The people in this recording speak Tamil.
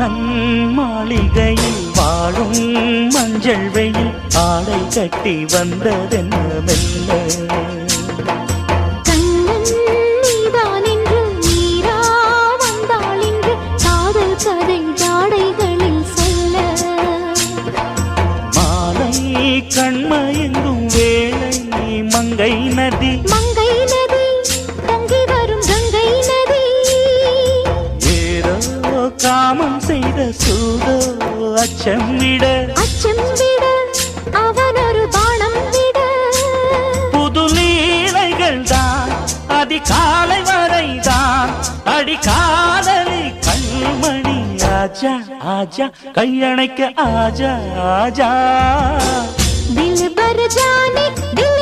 மன்னன் மாளிகையில் வாழும் மஞ்சள் வெயில் ஆடை கட்டி வந்ததென்ன மெல்ல கண்ணன் நீதான் என்று நீரா வந்தாள் என்று காதல் கதை ஜாடைகளில் சொல்ல மாலை கண்மயங்கும் வேளை மங்கை நதி மங்கை நதி தங்கி வரும் கங்கை நதி ஏதோ காமம் செய்த சூதோ அச்சம் விட அவன் ஒரு பானம் விட புது லீலைகள் தான் அதிகாலை வரைதான் அடிக்காதலி கண்மணி ஆஜா ஆஜா கையணைக்க ஆஜா ஆஜா दिल भर जाने दिल